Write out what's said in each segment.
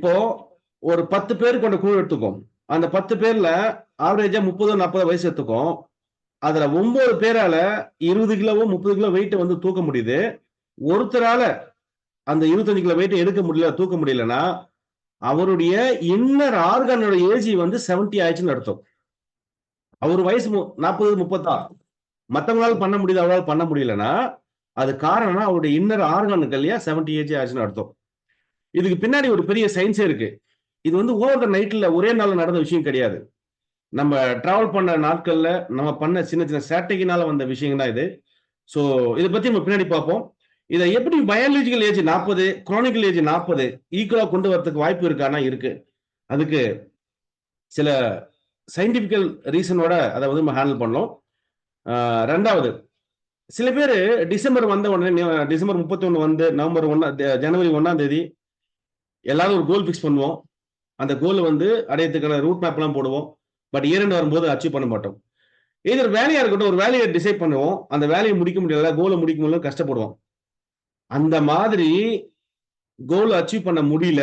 இப்போ ஒரு 10 பேர் கொண்ட குழு எடுத்துக்கோம். அந்த 10 பேர்ல ஆவரேஜா 30, 40 வயசு எடுத்துக்கும். அதுல 9 பேரால 20 கிலோவோ, 30 கிலோ வெயிட்ட வந்து தூக்க முடியுது. ஒருத்தரால அந்த 25 கிலோ வெயிட்ட எடுக்க முடியல, தூக்க முடியலன்னா, அவருடைய இன்னர் ஆர்கனோட ஏஜ் வந்து 70 ஆயிடுச்சுன்னு அர்த்தம். அவரு வயசு 40, 36. மத்தவங்களால பண்ண முடியுது, அவரால பண்ண முடியலன்னா, அது காரணம்னா அவருடைய இன்னர் ஆர்கனுக்கு இல்லையா 70 ஏஜ் ஆச்சுன்னு அர்த்தம். இதுக்கு பின்னாடி ஒரு பெரிய சயின்ஸே இருக்கு. இது வந்து ஓவர் த நைட்ல ஒரே நாள்ல நடந்த விஷயம் கிடையாது. நம்ம டிராவல் பண்ண நாட்கள்ல நம்ம பண்ண சின்ன சின்ன ஸ்ட்ராட்டஜினால வந்த விஷயம் தான் இது. சோ இத பத்தி நம்ம பின்னாடி பார்ப்போம். இத எப்படி பயாலஜிக்கல் ஏஜ் 40, குரோனிக்கல் ஏஜ் 40 ஈக்குவலா கொண்டு வரதுக்கு வாய்ப்பு இருக்கான்னா இருக்கு. அதுக்கு சில சயின்டிபிக்கல் ரீசனோட அத வந்து நம்ம ஹேண்டில் பண்ணோம். 2வது சில பேரு டிசம்பர் வந்த உடனே டிசம்பர் 31 வந்து நவம்பர் 1 ஜனவரி 1ஆம் தேதி எல்லாரும் ஒரு கோல் ஃபிக்ஸ் பண்ணுவோம். அந்த கோல் வந்து அடையறதுக்கான ரூட் மேப்லாம் போடுவோம். பட் இயர் எண்ட் வரும்போது அச்சீவ் பண்ண மாட்டோம். எய்தர் வேலையா இருக்கட்டும், ஒரு வேலைய டிசைட் பண்ணுவோம். அந்த வேலைய முடிக்க முடியல, கோல முடிக்க முடியல கஷ்டப்படுவோம். அந்த மாதிரி கோல் அச்சீவ் பண்ண முடியல,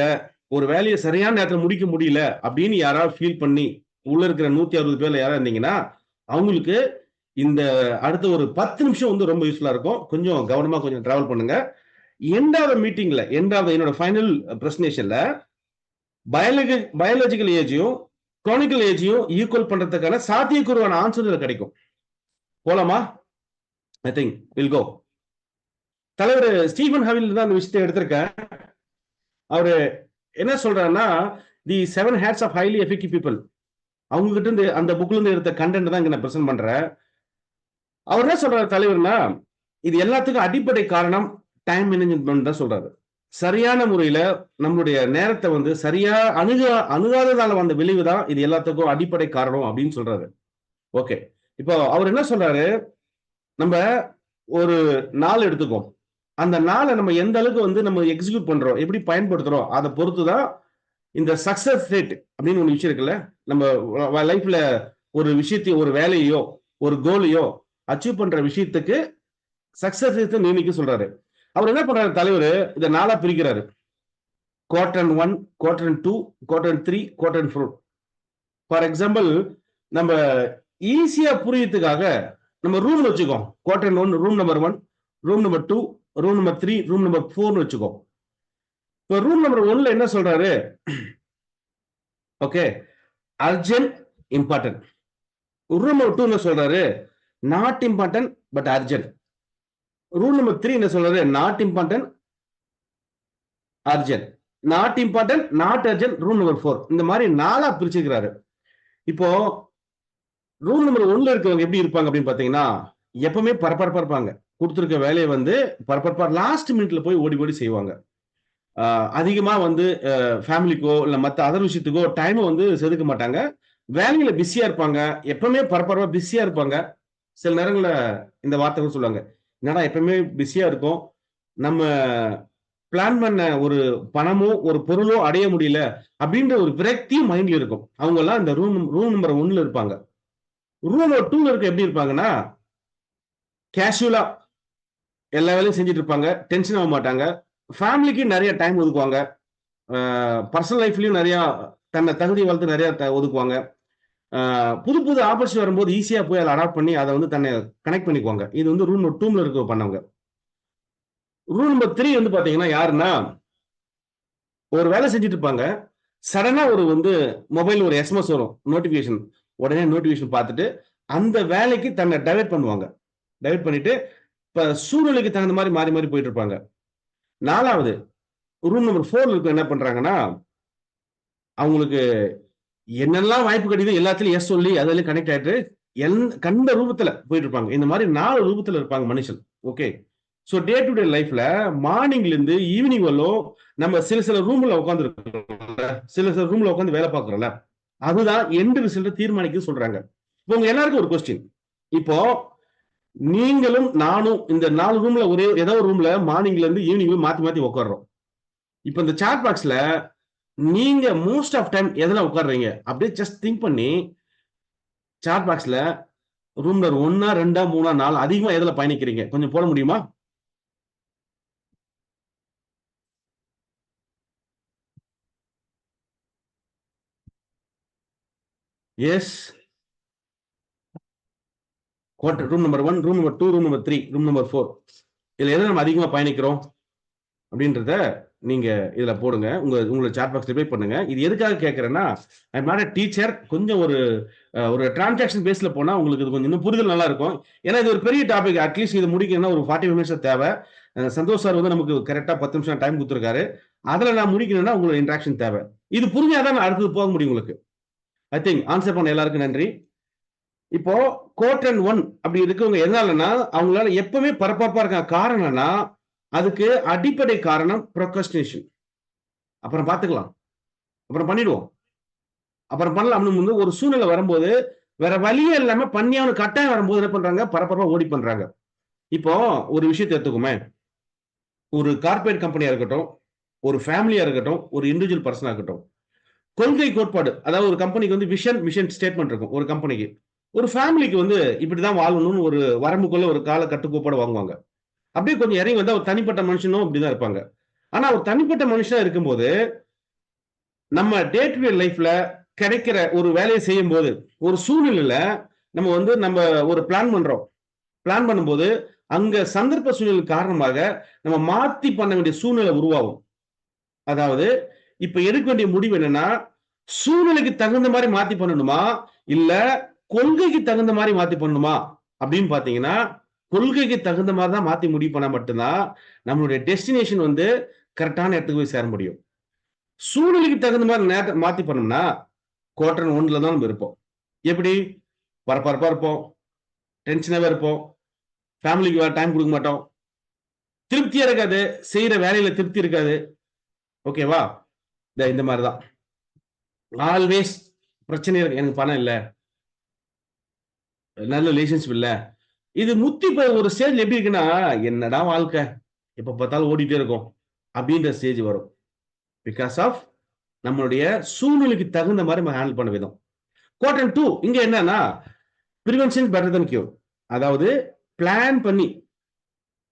ஒரு வேலைய சரியான நேரத்துல முடிக்க முடியல அப்படின்னு யாராவது ஃபீல் பண்ணி, உள்ள இருக்கிற 160 பேர்ல யாராவது இருந்தீங்கன்னா, அவங்களுக்கு இந்த அடுத்த ஒரு 10 நிமிஷம் வந்து ரொம்ப யூஸ்ஃபுல்லா இருக்கும். கொஞ்சம் கவனமா கொஞ்சம் டிராவல் பண்ணுங்க. எண்ட் ஆஃப் த மீட்டிங்ல, எண்ட் ஆஃப் த என்னோட ஃபைனல் பிரசன்டேஷன்ல பயாலஜிக்கல் ஏஜையும், குரோனிக்கல் ஏஜையும் ஈக்குவல் பண்றதுக்கான சாத்தியக்கூறுவான ஆன்சர் இதுல கிடைக்கும். போலாமா? I think we'll go. தலைவர் ஸ்டீபன் ஹாவில் தான் அந்த விஷயத்தை எடுத்திருக்கேன். அவரு என்ன சொல்றாருன்னா, the 7 habits of highly effective people. அவங்க கிட்ட இருந்து அந்த புக்ல இருந்து எடுத்த கண்டென்ட் தான் இங்க நான் பிரசன்ட் பண்றேன். அவர் என்ன சொல்றாரு தலைவர்னா, இது எல்லாத்துக்கும் அடிப்படை காரணம் டைம் மேனேஜ்மெண்ட் தான் சொல்றாரு. சரியான முறையில நம்மளுடைய நேரத்தை வந்து சரியா அணுகாததால வந்த விளைவு தான் இது எல்லாத்துக்கும் அடிப்படை காரணம் அப்படின்னு சொல்றாரு. ஓகே. இப்போ அவர் என்ன சொல்றாரு, நம்ம ஒரு நாள் எடுத்துக்கோம். அந்த நாளை நம்ம எந்த அளவுக்கு வந்து நம்ம எக்ஸிக்யூட் பண்றோம், எப்படி பயன்படுத்துறோம், அதை பொறுத்து தான் இந்த சக்சஸ் ரேட் அப்படின்னு ஒரு விஷயம் இருக்குல்ல. நம்ம லைஃப்ல ஒரு விஷயத்தையும், ஒரு வேலையோ, ஒரு கோலையோ அச்சீவ் பண்ற விஷயத்துக்கு சக்சஸ் ரேட் நிர்ணயிக்க சொல்றாரு. அவர் என்ன பண்றாரு தலைவர், இதை நாளா பிரிக்கிறாரு. Quarter 1, quarter 2, quarter 3, quarter 4. For example, நம்ம ஈஸியா புரியறதுக்காக நம்ம ரூம் வச்சுக்கோம். Quarter 1 room number 1, room number 2, room number 3, room number 4 வச்சுக்கோம். இப்போ ரூம் நம்பர் 1ல என்ன சொல்றாரு, okay, urgent, important. Room number 2 என்ன சொல்றாரு, not important but urgent. Rule number 3 என்ன சொல்றாரு, not important, urgent. Not important, not urgent, rule number 4. இந்த மாதிரி 4ஆ பிரிச்சுக்கிறாரு. இப்போ ரூல் நம்பர் 1ல இருக்கவங்க எப்படி இருப்பாங்க அப்படின்னு பாத்தீங்கன்னா, எப்பவுமே பரபரப்பா இருப்பாங்க. கொடுத்திருக்க வேலையை வந்து பரபரப்பா லாஸ்ட் மினிட்ல போய் ஓடி ஓடி செய்வாங்க. அதிகமா வந்து ஃபேமிலிக்கோ இல்ல மத்த அதர் விஷயத்துக்கோ டைம் வந்து செதுக்க மாட்டாங்க. வேலையில பிஸியா இருப்பாங்க. எப்பவுமே பரபரப்பா பிஸியா இருப்பாங்க. சில நேரங்கள்ல இந்த வார்த்தை கூட சொல்லுவாங்க, என்னடா எப்பவுமே பிஸியா இருக்கும், நம்ம பிளான் பண்ண ஒரு பணமோ ஒரு பொருளோ அடைய முடியல அப்படின்ற ஒரு விரக்தியும் மைண்ட்ல இருக்கும். அவங்க எல்லாம் இந்த ரூம் நம்பர் 1ல இருப்பாங்க. ரூம் நம்பர் 2ல இருக்க எப்படி இருப்பாங்கன்னா, கேஷுவலா எல்லா வேலையும் செஞ்சுட்டு இருப்பாங்க. டென்ஷன் ஆக மாட்டாங்க. ஃபேமிலிக்கு நிறைய டைம் ஒதுக்குவாங்க. பர்சனல் லைஃப்லயும் நிறைய தன்னை தகுதி வளர்த்து நிறைய ஒதுக்குவாங்க. புது புது ஆப்பர்ச்சுனிட்டி வரும்போது ஈஸியா போய் அதை அடாப்ட் பண்ணி அதை வந்து தன்னை கனெக்ட் பண்ணிக்குவாங்க. இது வந்து ரூம் நம்பர் 2ல இருக்க பண்ணவங்க. ரூல் நம்பர் 3 வந்து பாத்தீங்கன்னா யாருன்னா, ஒரு வேலை செஞ்சுட்டு இருப்பாங்க. சடனா ஒரு வந்து மொபைல் ஒரு எஸ்எம்எஸ் வரும், நோட்டிபிகேஷன். உடனே நோட்டிபிகேஷன் பார்த்துட்டு அந்த வேலைக்கு தன்னை டைவர்ட் பண்ணுவாங்க. டைவர்ட் பண்ணிட்டு இப்ப சூழ்நிலைக்கு தகுந்த மாதிரி மாறி மாறி போயிட்டு இருப்பாங்க. 4வது ரூம் நம்பர் 4ல இருக்க என்ன பண்றாங்கன்னா, அவங்களுக்கு என்னெல்லாம் வாய்ப்பு கிடைக்குது எல்லாத்துலயும் எஸ் சொல்லி அதுல கனெக்ட் ஆயிட்டு கண்ட ரூபத்துல போயிட்டு இருப்பாங்க. இந்த மாதிரி 4 ரூபத்துல இருப்பாங்க மனுஷன். Okay. So day to day லைஃப்ல மார்னிங்ல இருந்து ஈவினிங் வரலும் நம்ம சில சில ரூம்ல உட்கார்ந்து இருக்கோம்ல, சில சில ரூம்ல உட்கார்ந்து வேலை பார்க்கறோம்ல, அதுதான் எண்ட் ரிசல்ட் தீர்மானிக்க சொல்றாங்க. இப்போ உங்க எல்லாருக்கும் ஒரு கொஸ்டின். இப்போ நீங்களும் நானும் இந்த 4 ரூம்ல ஒரே ஏதோ ஒரு ரூம்ல மார்னிங்ல இருந்து ஈவினிங் மாத்தி மாத்தி உட்கார்றோம். இப்போ இந்த சாட் பாக்ஸ்ல நீங்க மோஸ்ட் ஆஃப் டைம் எதுல உட்கார்றீங்க அப்படியே ஜஸ்ட் திங்க் பண்ணி சாட் பாக்ஸ்ல ரூம் நம்பர் 1, 2, 3, 4 அதிகமா எதுல பயணிக்கிறீங்க கொஞ்சம் போட முடியுமா? Yes. Room number 1, room number 2, room number 3, room number 4. இதுல எதை நம்ம அதிகமா பயணிக்கிறோம் அப்படின்றத நீங்க இதுல போடுங்க. உங்களோட சாட் பாக்ஸ் ரிப்ளை பண்ணுங்க. இது எதுக்காக கேட்கறேன்னா, ஐ அம் நாட் எ டீச்சர். கொஞ்சம் ஒரு டிரான்சாக்ஷன் பேஸ்ல போனா உங்களுக்கு இது கொஞ்சம் இன்னும் புரிதல் நல்லா இருக்கும். ஏன்னா இது ஒரு பெரிய டாபிக். அட்லீஸ்ட் இது முடிக்கணும்னா ஒரு 45 மினிட்ஸ் தேவை. சந்தோஷ் சார் வந்து நமக்கு கரெக்டா 10 நிமிஷம் டைம் கொடுத்துருக்காரு. அதுல நான் முடிக்கணும்னா உங்களோட இன்ட்ராக்ஷன் தேவை. இது புரிஞ்சாதான் நான் அடுத்தது போக முடியும் உங்களுக்கு. ஐ திங்க் ஆன்சர் பண்ண எல்லாருக்கும் நன்றி. இப்போ கோட்ரன் 1 அப்படி இருக்கவங்க எதனாலன்னா அவங்களால எப்பவுமே பரபரப்பா இருக்காங்க. காரணம்னா அதுக்கு அடிப்படை காரணம் ப்ரொக்ரஸ்டினேஷன். அப்புறம் பார்த்துக்கலாம், அப்புறம் பண்ணிடுவோம், அப்புறம் பண்ணலாம். ஒரு சூழ்நிலை வரும்போது வேற வழியே இல்லாம பண்ணியாவது கட்டாயம் வரும்போது என்ன பண்றாங்க, பரபரப்பா ஓடி பண்றாங்க. இப்போ ஒரு விஷயத்தை எடுத்துக்குமே, ஒரு கார்பரேட் கம்பெனியா இருக்கட்டும், ஒரு ஃபேமிலியா இருக்கட்டும், ஒரு இண்டிவிஜுவல் பர்சனா இருக்கட்டும், கொள்கை கோட்பாடு, அதாவது ஒரு கம்பெனிக்கு வந்து விஷன் மிஷன் ஸ்டேட்மெண்ட் இருக்கும் ஒரு கம்பெனிக்கு. ஒரு ஃபேமிலிக்கு வந்து இப்படிதான் வாழணும்னு ஒரு வரம்புக்குள்ள ஒரு கால கட்டுக்கோப்பாடு வாங்குவாங்க. அப்படியே கொஞ்சம் இறங்கி வந்தா ஒரு தனிப்பட்ட மனுஷனும் அப்படிதான் இருப்பாங்க. ஆனா ஒரு தனிப்பட்ட மனுஷனா இருக்கும்போது நம்ம டே டு டே லைஃப்ல கிடைக்கிற ஒரு வேலையை செய்யும் போது ஒரு சூழ்நிலையில நம்ம ஒரு பிளான் பண்றோம். பிளான் பண்ணும்போது அங்க சந்தர்ப்ப சூழ்நிலை காரணமாக நம்ம மாத்தி பண்ண வேண்டிய சூழ்நிலை உருவாகும். அதாவது இப்ப எடுக்க வேண்டிய முடிவு என்னன்னா, சூழ்நிலைக்கு தகுந்த மாதிரி மாத்தி பண்ணணுமா இல்ல கொள்கைக்கு தகுந்த மாதிரி மாத்தி பண்ணணுமா அப்படின்னு பாத்தீங்கன்னா, கொள்கைக்கு தகுந்த மாதிரி தான் மாத்தி முடிவு பண்ணா மட்டும்தான் நம்மளுடைய டெஸ்டினேஷன் வந்து கரெக்டான இடத்துக்கு போய் சேர முடியும். சூழ்நிலைக்கு தகுந்த மாதிரி மாத்தி பண்ணோம்னா குவார்டர் 1ல தான் நம்ம இருப்போம். எப்படி? பரபரப்பா இருப்போம், டென்ஷனாவே இருப்போம், ஃபேமிலிக்கு டைம் கொடுக்க மாட்டோம், திருப்தியா இருக்காது, செய்யற வேலையில திருப்தி இருக்காது. ஓகேவா? இந்த மாதிரி தான். ஆல்வேஸ் பிரச்சனை இருக்கு. எனக்கு பணம் இல்ல, நல்ல ரிலேஷன்ஷிப் இல்ல. இது முத்தி போய் ஒரு ஸ்டேஜ்ல எப்படி இருக்குன்னா, என்னடா வாழ்க்கை, எப்ப பார்த்தாலும் ஓடிட்டே இருக்கும் அப்படின்ற ஸ்டேஜ் வரும். பிகாஸ் ஆஃப் நம்மளுடைய சூழ்நிலைக்கு தகுந்த மாதிரி நம்ம ஹேண்டில் பண்ண விதம். குவார்டர் 2 இங்க என்னன்னா, பிரிவென்ஷன் பெட்டர் தென் கியூர். அதாவது பிளான் பண்ணி,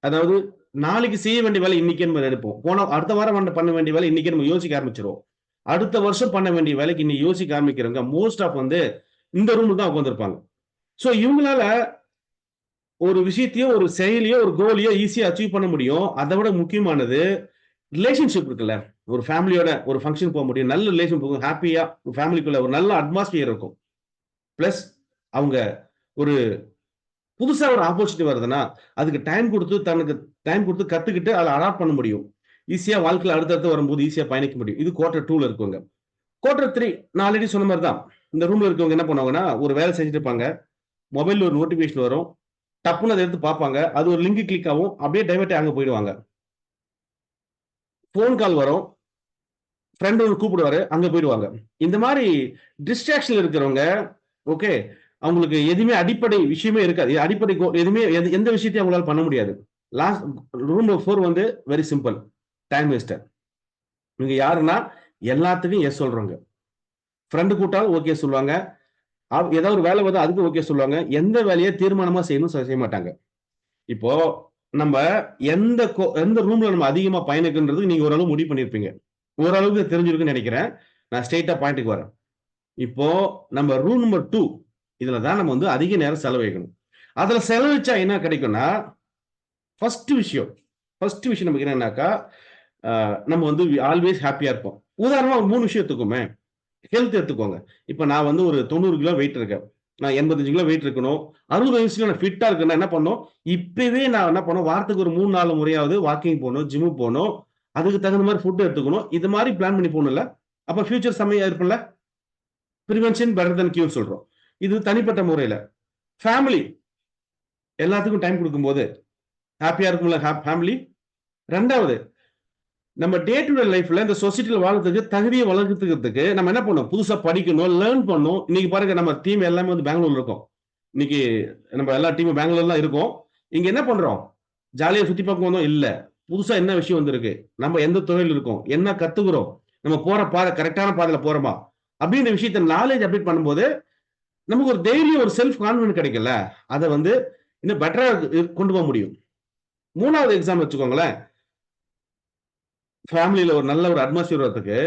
அதாவது நாளைக்கு செய்ய வேண்டிய வேலை இன்னைக்கே நம்ம எடுப்போம். அடுத்த வாரம் பண்ண வேண்டிய வேலை இன்னைக்கே நம்ம யோசிக்க ஆரம்பிச்சிருவோம். அடுத்த வருஷம் பண்ண வேண்டிய வேலைக்கு இன்னைக்கு யோசிக்க ஆரம்பிக்கிறவங்க மோஸ்ட் ஆஃப் வந்து இந்த ரூம்ல தான் உட்காந்துருப்பாங்க. சோ இவங்களால ஒரு விஷயத்தையோ, ஒரு செயலியோ, ஒரு கோலையோ ஈஸியா அச்சீவ் பண்ண முடியும். அதை விட முக்கியமானது ரிலேஷன்ஷிப் இருக்குல்ல. ஒரு ஃபேமிலியோட ஒரு ஃபங்க்ஷன் போக முடியும். நல்ல ரிலேஷன் போகும். ஹாப்பியா ஃபேமிலிக்குள்ள ஒரு நல்ல அட்மாஸ்பியர் இருக்கும். பிளஸ் அவங்க ஒரு புதுசா ஒரு ஆப்பர்ச்சுனிட்டி வருதுன்னா அதுக்கு தனக்கு டைம் கொடுத்து கத்துக்கிட்டு அதை அடாப்ட் பண்ண முடியும். ஈஸியா வாழ்க்கையில அடுத்தடுத்து வரும்போது ஈஸியா பயணிக்க முடியும். இது குவார்டர் 2ல இருக்குங்க. குவார்டர் 3 நான் ஆல்ரெடி சொன்ன மாதிரி தான். இந்த ரூம்ல இருக்கவங்க என்ன பண்ணுவாங்கன்னா, ஒரு வேலை செஞ்சுட்டு இருப்பாங்க. மொபைல்ல ஒரு நோட்டிபிகேஷன் வரும். டப்புன்னு அதை எடுத்து பார்ப்பாங்க. அது ஒரு லிங்க் கிளிக் ஆகும். அப்படியே டைவர்ட் அங்க போயிடுவாங்க. போன் கால் வரும். ஃப்ரெண்ட் வந்து கூப்பிடுவாரு. அங்க போயிடுவாங்க. இந்த மாதிரி டிஸ்ட்ராக்ஷன் இருக்கிறவங்க, ஓகே, அவங்களுக்கு எதுவுமே அடிப்படை விஷயமே இருக்காது. அடிப்படை எதுவுமே எந்த விஷயத்தையும் அவங்களால பண்ண முடியாது. லாஸ்ட் ரூம் நம்பர் 4 வந்து வெரி சிம்பிள். Time waster. இவங்க யாருன்னா எல்லாத்துக்கும் எஸ் சொல்றவங்க. ஃப்ரெண்டு கூட்டாலும் ஓகே சொல்லுவாங்க. ஏதாவது ஒரு வேலை வந்து அதுக்கு ஓகே சொல்லுவாங்க. எந்த வேலையை தீர்மானமா செய்யணும் செய்ய மாட்டாங்க. இப்போ நம்ம எந்த ரூம்ல நம்ம அதிகமா பயணிக்கின்றது நீங்க ஓரளவு முடிவு பண்ணிருப்பீங்க. ஓரளவுக்கு தெரிஞ்சிருக்குன்னு நினைக்கிறேன். நான் ஸ்ட்ரெயிட்டா பாயிண்ட்டுக்கு வரேன். இப்போ நம்ம ரூம் நம்பர் 2 இதுல தான் நம்ம வந்து அதிக நேரம் செலவழிக்கணும். அதுல செலவழிச்சா என்ன கிடைக்கும்னா, ஃபர்ஸ்ட் விஷயம் நமக்கு என்னன்னாக்கா, நம்ம வந்து ஆல்வேஸ் ஹாப்பியா இருப்போம். உதாரணமா 3 விஷயம் எடுத்துக்கோமே. ஹெல்த் எடுத்துக்கோங்க. இப்ப நான் வந்து ஒரு 90 கிலோ வெயிட் இருக்கேன். நான் 85 கிலோ வெயிட் இருக்கணும். 60 வயசுல நான் ஃபிட்டா இருக்கேன்னா என்ன பண்ணணும்? இப்பவே நான் என்ன பண்ணணும்? வாரத்துக்கு ஒரு 3, 4 முறையாவது வாக்கிங் போணும், ஜிம் போணும். அதுக்கு தகுந்த மாதிரி ஃபுட் எடுத்துக்கணும். இது மாதிரி பிளான் பண்ணி போகணும்ல. அப்ப ஃபியூச்சர் செம்மையா இருக்கும்ல. பிரிவென்ஷன் பெட்டர் தென் கியூர் சொல்றோம். இது தனிப்பட்ட முறையில. ஃபேமிலி எல்லாத்துக்கும் டைம் கொடுக்கும்போது ஹாப்பியா இருக்கும்ல ஃபேமிலி. 2வது நம்ம டே டு டே லைஃப்ல இந்த சொசைட்டில வாழ்றதுக்கு தகுதியை வளர்த்துக்கிறதுக்கு நம்ம என்ன பண்ணணும்? புதுசா படிக்கணும், லேர்ன் பண்ணணும். இன்னைக்கு பாருங்க நம்ம டீம் எல்லாமே வந்து பெங்களூர்ல இருக்கோம். இன்னைக்கு நம்ம எல்லா டீமும் பெங்களூர்ல தான் இருக்கோம். இங்க என்ன பண்றோம்? ஜாலியா சுத்தி பார்க்க வந்தோம் இல்ல. புதுசா என்ன விஷயம் வந்திருக்கு? நம்ம எந்த துறையில் இருக்கோம்? என்ன கத்துக்கிறோம்? நம்ம போற பாதை கரெக்டான பாதையில போறோமா? அப்படின்ற விஷயத்த நாலேஜ் அப்டேட் பண்ணும்போது நமக்கு ஒரு தைரியம், ஒரு செல்ஃப் கான்பிடன்ஸ் கிடைக்கும்ல. அதை வந்து இன்னும் பெட்டரா கொண்டு போக முடியும். 3வது எக்ஸாம்பிள் வச்சுக்கோங்களேன். ஃபேமிலியில ஒரு நல்ல ஒரு அட்மாஸ்பியர் வரதுக்கு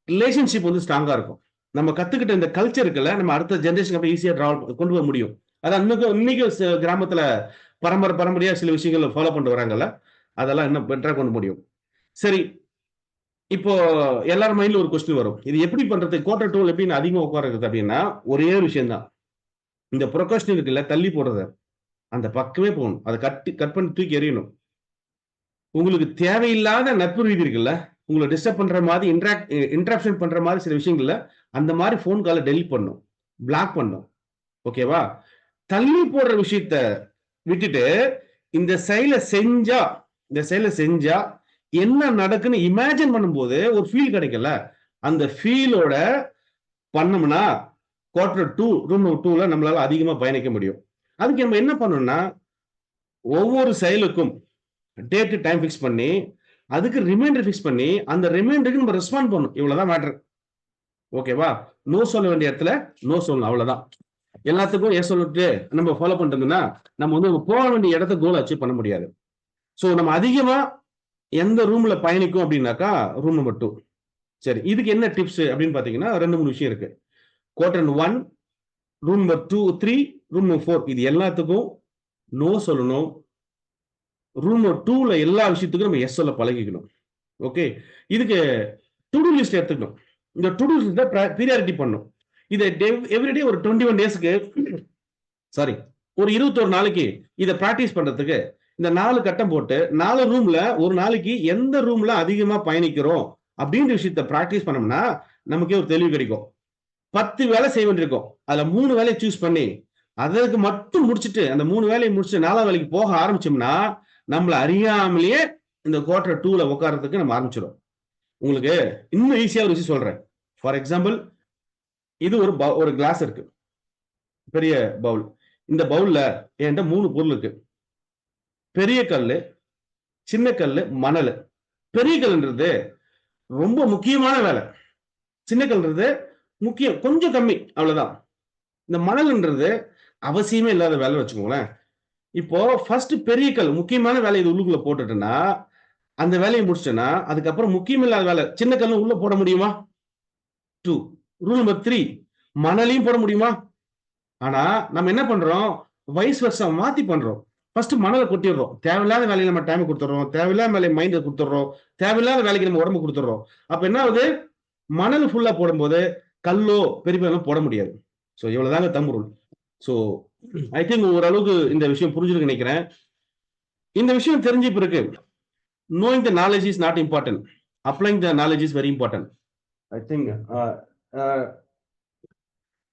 ரிலேஷன்ஷிப் வந்து ஸ்ட்ராங்கா இருக்கும். நம்ம கத்துக்கிட்ட இந்த கல்ச்சருக்குள்ள நம்ம அடுத்த ஜெனரேஷன் ஈஸியா கொண்டு போக முடியும். அதான் இன்னைக்கு கிராமத்துல பரம்பரையா சில விஷயங்களை ஃபாலோ பண்ணிட்டு வராங்கல்ல, அதெல்லாம் இன்னும் பெட்டரா கொண்டு முடியும். சரி, இப்போ எல்லாரும் மைண்ட்ல ஒரு கொஸ்டின் வரும். இது எப்படி பண்றது? குவார்டர் டூல் எப்படி அதிகமா உட்காருறது அப்படின்னா, ஒரே ஒரு விஷயம் தான். இந்த ப்ரொக்ராஸ்டினேட் இருக்குல்ல, தள்ளி போடுறத அந்த பக்கமே போகணும். அதை கட் பண்ணி தூக்கி எறியணும். உங்களுக்கு தேவையில்லாத நட்பு ரீதி இருக்குல்ல, உங்களை டிஸ்டர்ப் பண்ற மாதிரி இன்டராக்ஷன் பண்ற மாதிரி சில விஷயங்கள்ல அந்த மாதிரி போன் காலை டெலிட் பண்ணும், பிளாக் பண்ணும். ஓகேவா? தள்ளி போடுற விஷயத்த விட்டுட்டு இந்த செயலை செஞ்சா என்ன நடக்குன்னு இமேஜின் பண்ணும்போது ஒரு ஃபீல் கிடைக்கல. அந்த ஃபீலோட பண்ணோம்னா குவார்டர் 2 ரூம் 2ல நம்மளால அதிகமா பயணிக்க முடியும். அதுக்கு நம்ம என்ன பண்ணணும்னா, ஒவ்வொரு செயலுக்கும் டேட் டைம் ஃபிக்ஸ் பண்ணி, அதுக்கு ரிமைண்டர் ஃபிக்ஸ் பண்ணி, அந்த ரிமைண்டருக்கு நம்ம ரெஸ்பாண்ட் பண்ணணும். இவ்வளவுதான் மேட்டர். ஓகேவா? நோ சொல்ல வேண்டிய இடத்துல நோ சொல்லணும். அவ்வளவுதான். எல்லாத்துக்கும் எஸ் சொல்லிட்டு நம்ம ஃபாலோ பண்ணிட்டோம்னா, நம்ம வந்து போக வேண்டிய இடத்த கோல் அச்சீவ் பண்ண முடியாது. சோ நம்ம அதிகமா எந்த ரூம்ல பயணிக்கும் அப்படின்னாக்கா ரூம் நம்பர் 2. சரி, இதுக்கு என்ன டிப்ஸ் அப்படின்னு பாத்தீங்கன்னா 2-3 விஷயம் இருக்கு. Quarter 1, room number 2, 3, room number 4 இது எல்லாத்துக்கும் நோ சொல்லணும். ரூம் நம்பர் 2ல எல்லா விஷயத்துக்கும் நம்ம எஸ் சொல்ல பழகிக்கணும். ஓகே, இதுக்கு டு டூ லிஸ்ட் எடுத்துக்கணும். இந்த டு டூ லிஸ்ட் பீரியாரிட்டி பண்ணும். இதை எவ்ரிடே ஒரு 21 டேஸ்க்கு சாரி ஒரு 21 நாளைக்கு இதை பிராக்டிஸ் பண்றதுக்கு இந்த 4 கட்டம் போட்டு 4 ரூம்ல ஒரு நாளைக்கு எந்த ரூம்ல அதிகமா பயணிக்கிறோம் அப்படின்ற விஷயத்த பிராக்டிஸ் பண்ணோம்னா நமக்கே ஒரு தெளிவு கிடைக்கும். 10 வேலை செய்ய வேண்டியிருக்கும். அதுல 3 வேலையை சூஸ் பண்ணி அதற்கு மட்டும் முடிச்சுட்டு அந்த 3 வேலையை முடிச்சு 4ஆம் வேலைக்கு போக ஆரம்பிச்சோம்னா நம்மள அறியாமலேயே இந்த குவார்டர் 2ல உட்கார்றதுக்கு நம்ம ஆரம்பிச்சிடும். உங்களுக்கு இன்னும் ஈஸியா ஒரு விஷயம் சொல்றேன். ஃபார் எக்ஸாம்பிள், இது ஒரு கிளாஸ் இருக்கு, பெரிய பவுல். இந்த பவுல்ல என்கிட்ட 3 பொருள் இருக்கு. பெரிய கல்லு, சின்ன கல்லு, மணல். பெரிய கல்ன்றது ரொம்ப முக்கியமான வேலை, சின்ன கல்ன்றது முக்கியம் கொஞ்சம் கம்மி, அவ்வளவுதான். இந்த மணல்ன்றது அவசியமே இல்லாத வேலை வச்சுக்கோங்களேன். இப்போ ஃபர்ஸ்ட் பெரிய கல் முக்கியமான வேலை இது உள்ளுக்குள்ள போட்டுட்டேன்னா அந்த வேலையை முடிச்சிட்டேன்னா அதுக்கப்புறம் முக்கியமில்லாத வேலை சின்ன கல்லும் உள்ள போட முடியுமா? 2. ரூல் நம்பர் 3, மணலையும் போட முடியுமா? ஆனா நம்ம என்ன பண்றோம், வைஸ் வெர்சா மாத்தி பண்றோம். ஃபர்ஸ்ட் மணலை கொட்டிடுறோம், தேவையில்லாத வேலையை நம்ம டைம் கொடுத்துறோம், தேவையில்லாத வேலையை மைண்ட் கொடுத்துறோம், தேவையில்லாத வேலைக்கு நம்ம உடம்பு கொடுத்துறோம். அப்ப என்ன ஆகுது, மணல் ஃபுல்லா போடும்போது கல்லோ பெரிய பெரிய போட முடியாது. ஸோ இவ்வளவுதாங்க thumb rule. So I think ஓரளவுக்கு இந்த விஷயம் புரிஞ்சுன்னு நினைக்கிறேன். இந்த விஷயம் தெரிஞ்ச பிறகு knowing the knowledge is not important, applying the knowledge is very important. I think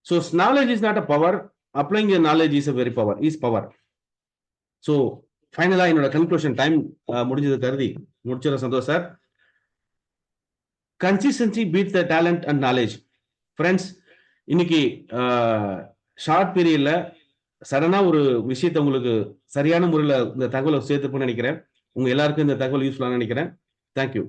so knowledge is not a power, applying the knowledge is a very power, is power. So ஃபைனலா என்னோட கன்க்ளூஷன் டைம் முடிஞ்சது கருதி முடிச்சிட Santosh sir. Consistency beat the talent and knowledge. Friends, இன்னைக்கு short பீரியட்ல சடனா ஒரு விஷயத்தை உங்களுக்கு சரியான முறையில் இந்த தகவலை சேர்த்துப்போன்னு நினைக்கிறேன். உங்க எல்லாருக்கும் இந்த தகவல் யூஸ்ஃபுல்லாக நினைக்கிறேன். தேங்க்யூ.